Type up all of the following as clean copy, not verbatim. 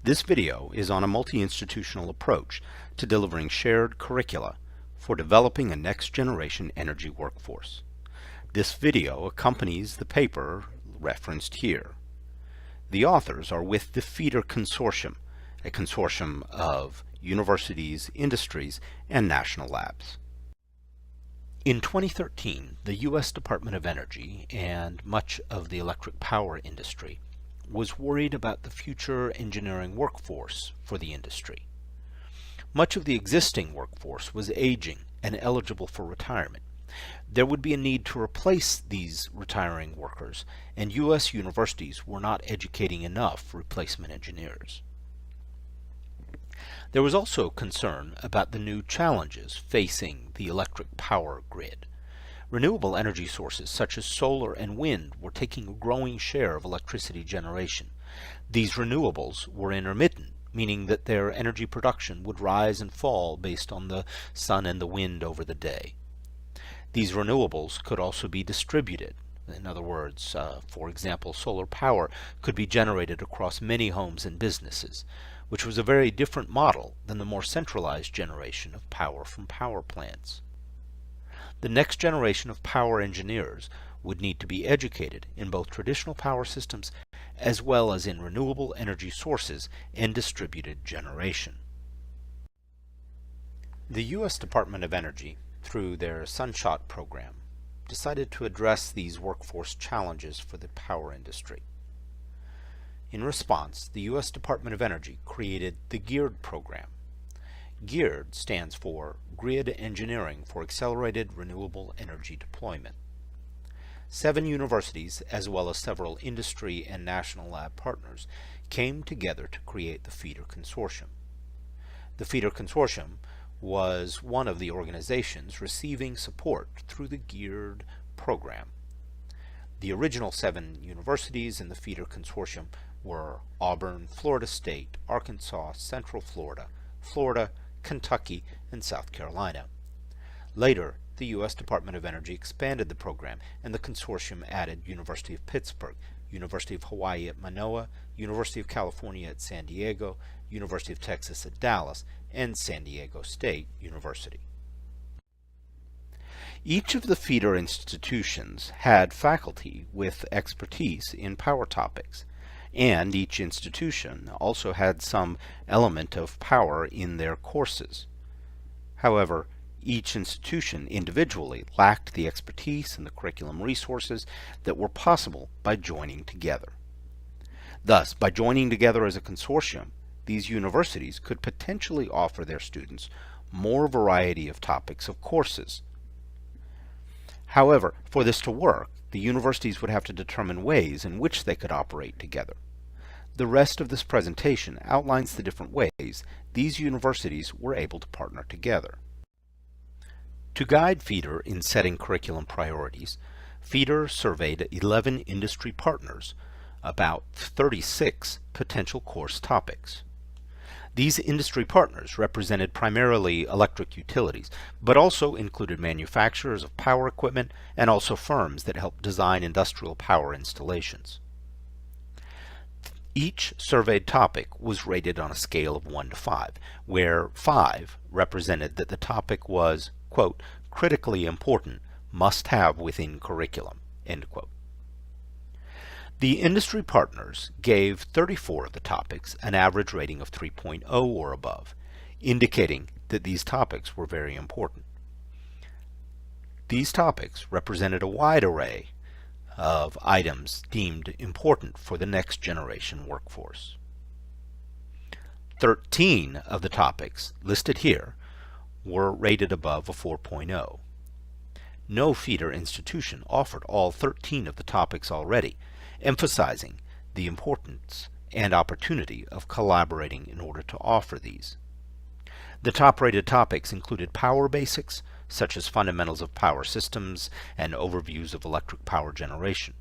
This video is on a multi-institutional approach to delivering shared curricula for developing a next-generation energy workforce. This video accompanies the paper referenced here. The authors are with the Feeder Consortium, a consortium of universities, industries, and national labs. In 2013, the U.S. Department of Energy and much of the electric power industry was worried about the future engineering workforce for the industry. Much of the existing workforce was aging and eligible for retirement. There would be a need to replace these retiring workers, and U.S. universities were not educating enough replacement engineers. There was also concern about the new challenges facing the electric power grid. Renewable energy sources such as solar and wind were taking a growing share of electricity generation. These renewables were intermittent, meaning that their energy production would rise and fall based on the sun and the wind over the day. These renewables could also be distributed. In other words, for example, solar power could be generated across many homes and businesses, which was a very different model than the more centralized generation of power from power plants. The next generation of power engineers would need to be educated in both traditional power systems as well as in renewable energy sources and distributed generation. The U.S. Department of Energy, through their Sunshot program, decided to address these workforce challenges for the power industry. In response, the U.S. Department of Energy created the GEARD program. GEARD stands for Grid Engineering for Accelerated Renewable Energy Deployment. 7 universities, as well as several industry and national lab partners, came together to create the Feeder Consortium. The Feeder Consortium was one of the organizations receiving support through the GEARD program. The original 7 universities in the Feeder Consortium were Auburn, Florida State, Arkansas, Central Florida, Florida, Kentucky, and South Carolina. Later, the U.S. Department of Energy expanded the program, and the consortium added University of Pittsburgh, University of Hawaii at Manoa, University of California at San Diego, University of Texas at Dallas, and San Diego State University. Each of the feeder institutions had faculty with expertise in power topics, and each institution also had some element of power in their courses. However, each institution individually lacked the expertise and the curriculum resources that were possible by joining together. Thus, by joining together as a consortium, these universities could potentially offer their students more variety of topics of courses. However, for this to work, the universities would have to determine ways in which they could operate together. The rest of this presentation outlines the different ways these universities were able to partner together. To guide Feeder in setting curriculum priorities, Feeder surveyed 11 industry partners about 36 potential course topics. These industry partners represented primarily electric utilities, but also included manufacturers of power equipment and also firms that help design industrial power installations. Each surveyed topic was rated on a scale of 1 to 5, where 5 represented that the topic was, quote, critically important, must have within curriculum, end quote. The industry partners gave 34 of the topics an average rating of 3.0 or above, indicating that these topics were very important. These topics represented a wide array of items deemed important for the next generation workforce. 13 of the topics listed here were rated above a 4.0. No feeder institution offered all 13 of the topics already, emphasizing the importance and opportunity of collaborating in order to offer these. The top-rated topics included power basics, such as fundamentals of power systems and overviews of electric power generation.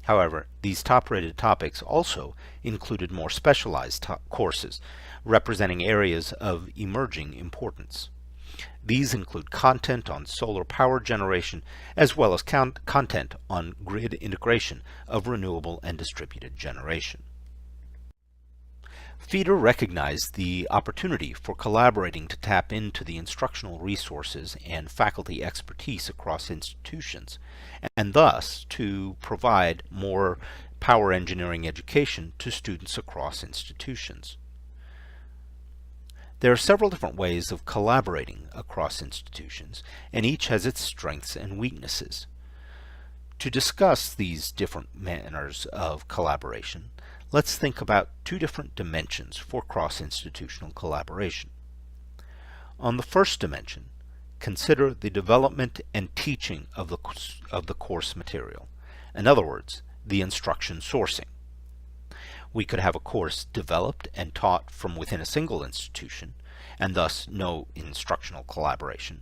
However, these top-rated topics also included more specialized courses representing areas of emerging importance. These include content on solar power generation as well as content on grid integration of renewable and distributed generation. FEDER recognized the opportunity for collaborating to tap into the instructional resources and faculty expertise across institutions, and thus to provide more power engineering education to students across institutions. There are several different ways of collaborating across institutions, and each has its strengths and weaknesses. To discuss these different manners of collaboration, let's think about two different dimensions for cross-institutional collaboration. On the first dimension, consider the development and teaching of the course material. In other words, the instruction sourcing. We could have a course developed and taught from within a single institution, and thus no instructional collaboration.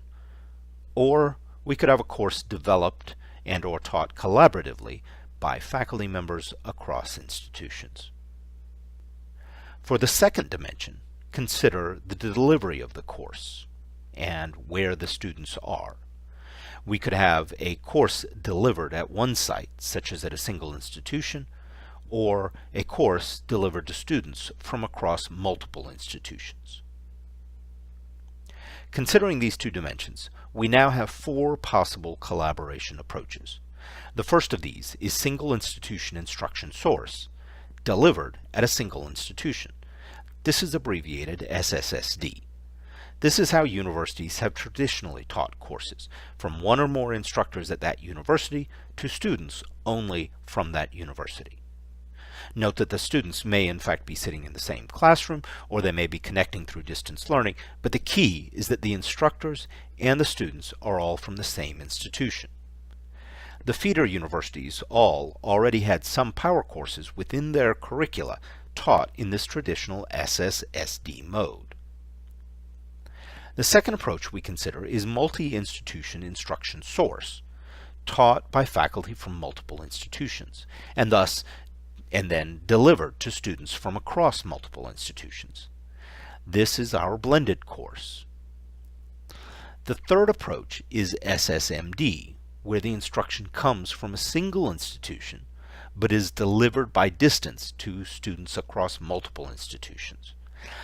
Or we could have a course developed and or taught collaboratively by faculty members across institutions. For the second dimension, consider the delivery of the course and where the students are. We could have a course delivered at one site, such as at a single institution, or a course delivered to students from across multiple institutions. Considering these two dimensions, we now have four possible collaboration approaches. The first of these is single institution instruction source, delivered at a single institution. This is abbreviated SSSD. This is how universities have traditionally taught courses, from one or more instructors at that university to students only from that university. Note that the students may in fact be sitting in the same classroom, or they may be connecting through distance learning, but the key is that the instructors and the students are all from the same institution. The feeder universities all already had some power courses within their curricula taught in this traditional SSSD mode. The second approach we consider is multi-institution instruction source, taught by faculty from multiple institutions, and then delivered to students from across multiple institutions. This is our blended course. The third approach is SSMD, where the instruction comes from a single institution but is delivered by distance to students across multiple institutions.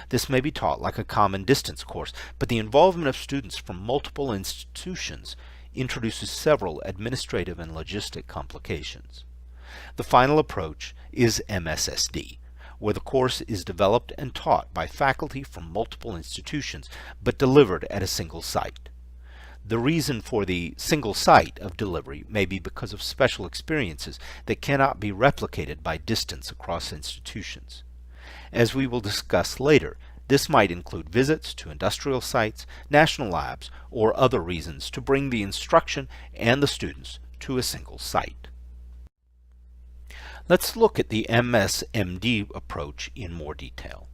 This may be taught like a common distance course, but the involvement of students from multiple institutions introduces several administrative and logistic complications. The final approach is MSSD, where the course is developed and taught by faculty from multiple institutions, but delivered at a single site. The reason for the single site of delivery may be because of special experiences that cannot be replicated by distance across institutions. As we will discuss later, this might include visits to industrial sites, national labs, or other reasons to bring the instruction and the students to a single site. Let's look at the MSMD approach in more detail.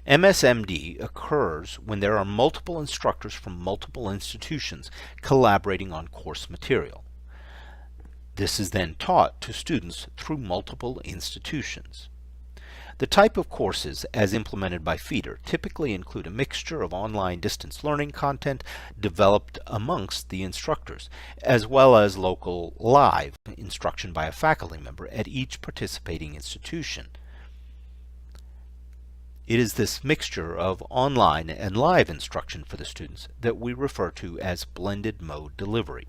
MSMD occurs when there are multiple instructors from multiple institutions collaborating on course material. This is then taught to students through multiple institutions. The type of courses as implemented by feeder typically include a mixture of online distance learning content developed amongst the instructors, as well as local live instruction by a faculty member at each participating institution. It is this mixture of online and live instruction for the students that we refer to as blended mode delivery.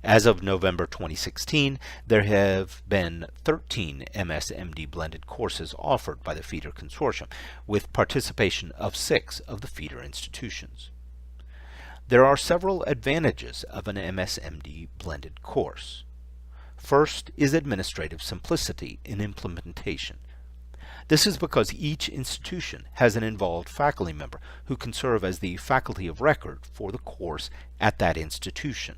As of November 2016, there have been 13 MSMD blended courses offered by the feeder Consortium, with participation of 6 of the feeder institutions. There are several advantages of an MSMD blended course. First is administrative simplicity in implementation. This is because each institution has an involved faculty member who can serve as the faculty of record for the course at that institution.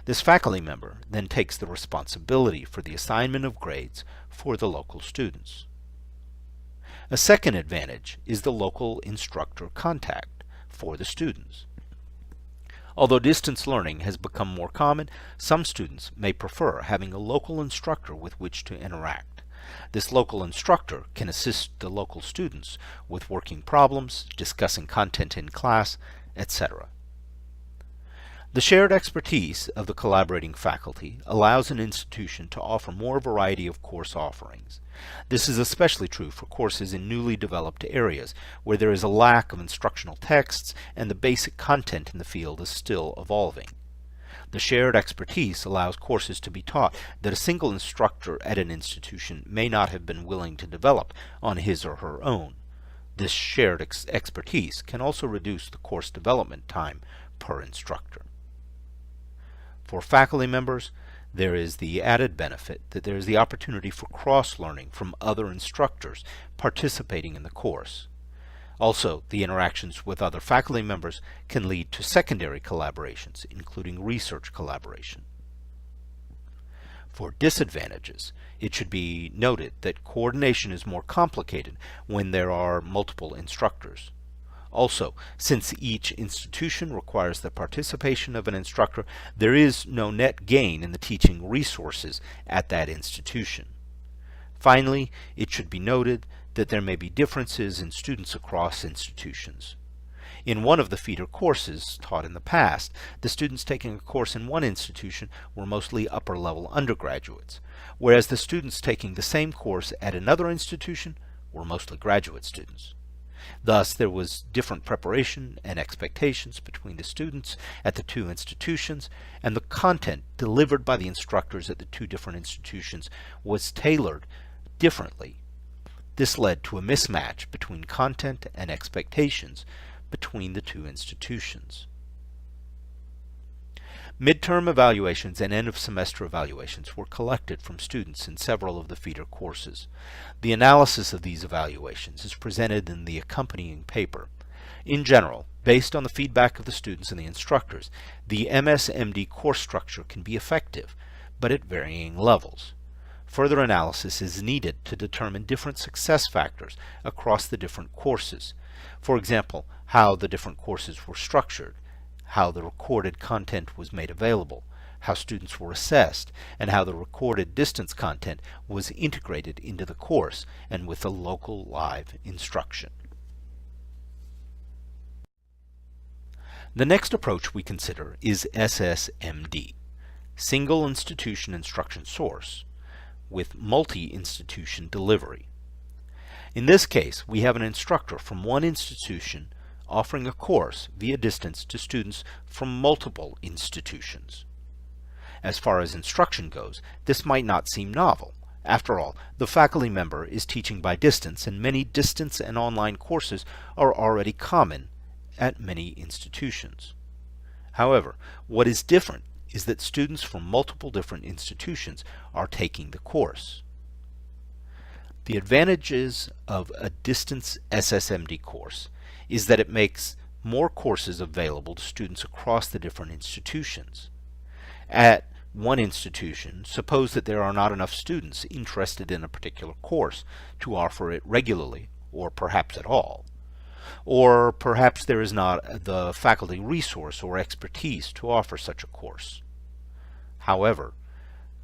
This faculty member then takes the responsibility for the assignment of grades for the local students. A second advantage is the local instructor contact for the students. Although distance learning has become more common, some students may prefer having a local instructor with which to interact. This local instructor can assist the local students with working problems, discussing content in class, etc. The shared expertise of the collaborating faculty allows an institution to offer more variety of course offerings. This is especially true for courses in newly developed areas where there is a lack of instructional texts and the basic content in the field is still evolving. The shared expertise allows courses to be taught that a single instructor at an institution may not have been willing to develop on his or her own. This shared expertise can also reduce the course development time per instructor. For faculty members, there is the added benefit that there is the opportunity for cross-learning from other instructors participating in the course. Also, the interactions with other faculty members can lead to secondary collaborations, including research collaboration. For disadvantages, it should be noted that coordination is more complicated when there are multiple instructors. Also, since each institution requires the participation of an instructor, there is no net gain in the teaching resources at that institution. Finally, it should be noted that there may be differences in students across institutions. In one of the feeder courses taught in the past, the students taking a course in one institution were mostly upper-level undergraduates, whereas the students taking the same course at another institution were mostly graduate students. Thus, there was different preparation and expectations between the students at the two institutions, and the content delivered by the instructors at the two different institutions was tailored differently. This led to a mismatch between content and expectations between the two institutions. Midterm evaluations and end-of-semester evaluations were collected from students in several of the feeder courses. The analysis of these evaluations is presented in the accompanying paper. In general, based on the feedback of the students and the instructors, the MS-MD course structure can be effective, but at varying levels. Further analysis is needed to determine different success factors across the different courses. For example, how the different courses were structured, how the recorded content was made available, how students were assessed, and how the recorded distance content was integrated into the course and with the local live instruction. The next approach we consider is SSMD, Single Institution Instruction Source, with multi-institution delivery. In this case, we have an instructor from one institution offering a course via distance to students from multiple institutions. As far as instruction goes, this might not seem novel. After all, the faculty member is teaching by distance, and many distance and online courses are already common at many institutions. However, what is different is that students from multiple different institutions are taking the course. The advantages of a distance SSMD course is that it makes more courses available to students across the different institutions. At one institution, suppose that there are not enough students interested in a particular course to offer it regularly, or perhaps at all. Or perhaps there is not the faculty resource or expertise to offer such a course. However,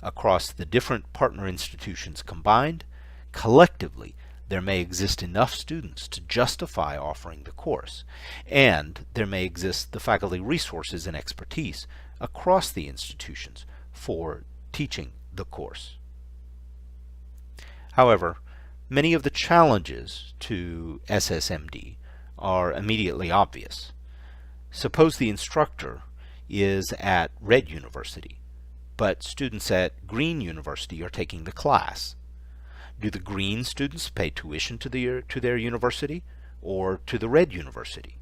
across the different partner institutions combined, collectively, there may exist enough students to justify offering the course, and there may exist the faculty resources and expertise across the institutions for teaching the course. However, many of the challenges to SSMD are immediately obvious. Suppose the instructor is at Red University, but students at Green University are taking the class. Do the Green students pay tuition to their university or to the Red University?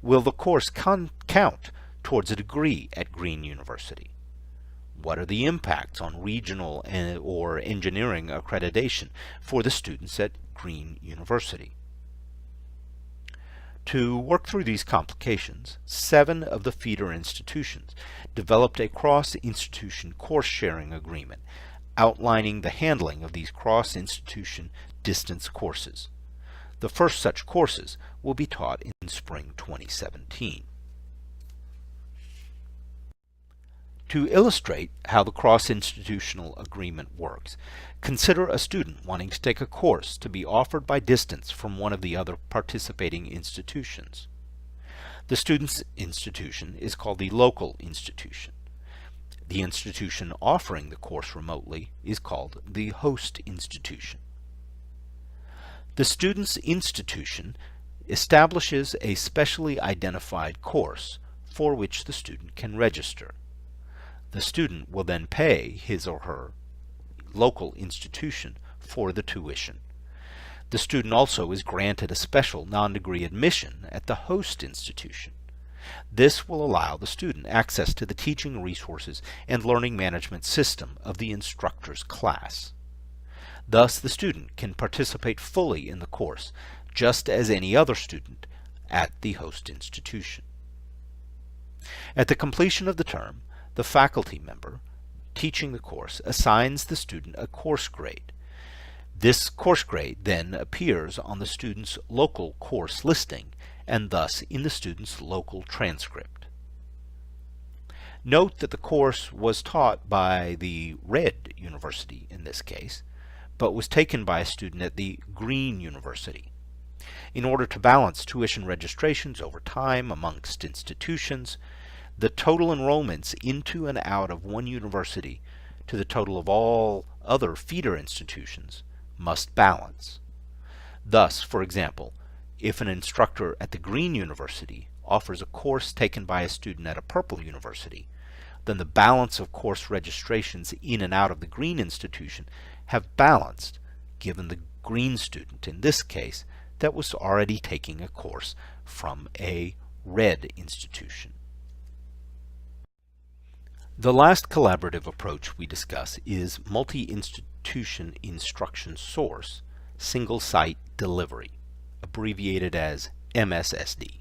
Will the course count towards a degree at Green University? What are the impacts on regional or engineering accreditation for the students at Green University? To work through these complications, 7 of the feeder institutions developed a cross-institution course-sharing agreement outlining the handling of these cross-institution distance courses. The first such courses will be taught in spring 2017. To illustrate how the cross-institutional agreement works, consider a student wanting to take a course to be offered by distance from one of the other participating institutions. The student's institution is called the local institution. The institution offering the course remotely is called the host institution. The student's institution establishes a specially identified course for which the student can register. The student will then pay his or her local institution for the tuition. The student also is granted a special non-degree admission at the host institution. This will allow the student access to the teaching resources and learning management system of the instructor's class. Thus, the student can participate fully in the course, just as any other student at the host institution. At the completion of the term, the faculty member teaching the course assigns the student a course grade. This course grade then appears on the student's local course listing and thus in the student's local transcript. Note that the course was taught by the red university in this case, but was taken by a student at the green university. In order to balance tuition registrations over time amongst institutions, the total enrollments into and out of one university to the total of all other feeder institutions must balance. Thus, for example, if an instructor at the green university offers a course taken by a student at a purple university, then the balance of course registrations in and out of the green institution have balanced, given the green student, in this case, that was already taking a course from a red institution. The last collaborative approach we discuss is multi-institution instruction source, single site delivery, abbreviated as MSSD.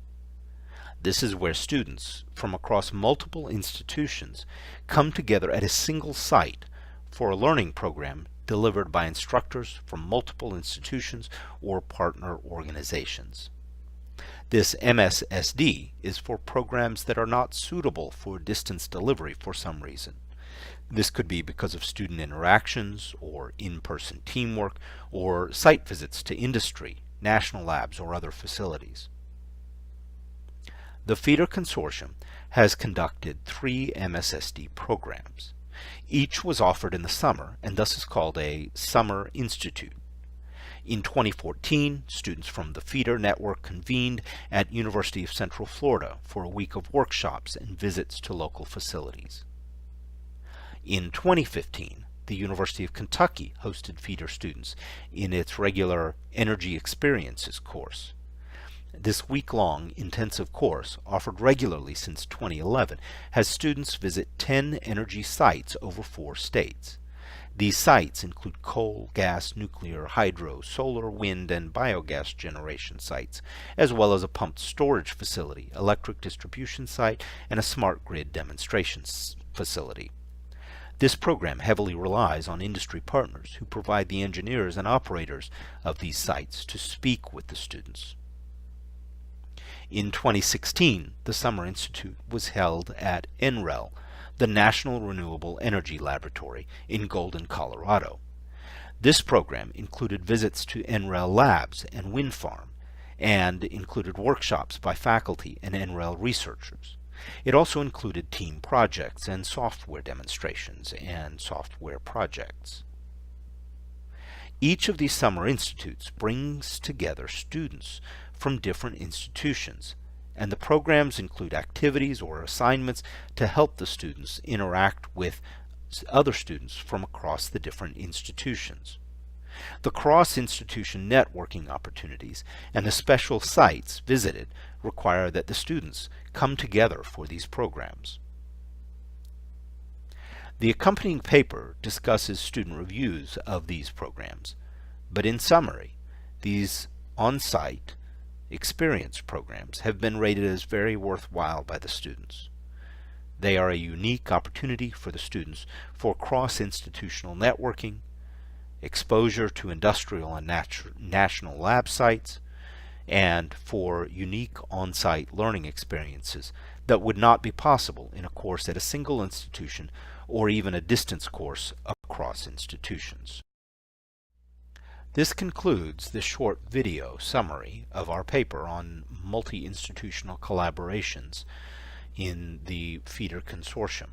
This is where students from across multiple institutions come together at a single site for a learning program delivered by instructors from multiple institutions or partner organizations. This MSSD is for programs that are not suitable for distance delivery for some reason. This could be because of student interactions or in-person teamwork or site visits to industry, national labs, or other facilities. The feeder consortium has conducted 3 MSSD programs. Each was offered in the summer and thus is called a Summer Institute. In 2014, students from the feeder network convened at University of Central Florida for a week of workshops and visits to local facilities. In 2015, the University of Kentucky hosted feeder students in its regular Energy Experiences course. This week-long intensive course, offered regularly since 2011, has students visit 10 energy sites over 4 states. These sites include coal, gas, nuclear, hydro, solar, wind, and biogas generation sites, as well as a pumped storage facility, electric distribution site, and a smart grid demonstration facility. This program heavily relies on industry partners who provide the engineers and operators of these sites to speak with the students. In 2016, the Summer Institute was held at NREL, the National Renewable Energy Laboratory in Golden, Colorado. This program included visits to NREL labs and wind farm, and included workshops by faculty and NREL researchers. It also included team projects and software demonstrations and software projects. Each of these summer institutes brings together students from different institutions, and the programs include activities or assignments to help the students interact with other students from across the different institutions. The cross-institution networking opportunities and the special sites visited require that the students come together for these programs. The accompanying paper discusses student reviews of these programs, but in summary, these on-site experience programs have been rated as very worthwhile by the students. They are a unique opportunity for the students for cross-institutional networking, exposure to industrial and national lab sites, and for unique on-site learning experiences that would not be possible in a course at a single institution or even a distance course across institutions. This concludes the short video summary of our paper on multi-institutional collaborations in the feeder consortium.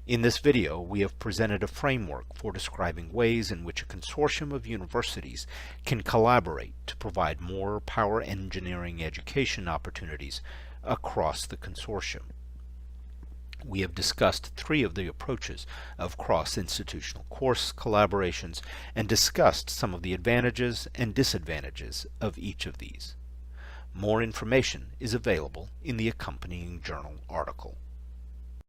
In this video, we have presented a framework for describing ways in which a consortium of universities can collaborate to provide more power engineering education opportunities across the consortium. We have discussed 3 of the approaches of cross-institutional course collaborations and discussed some of the advantages and disadvantages of each of these. More information is available in the accompanying journal article.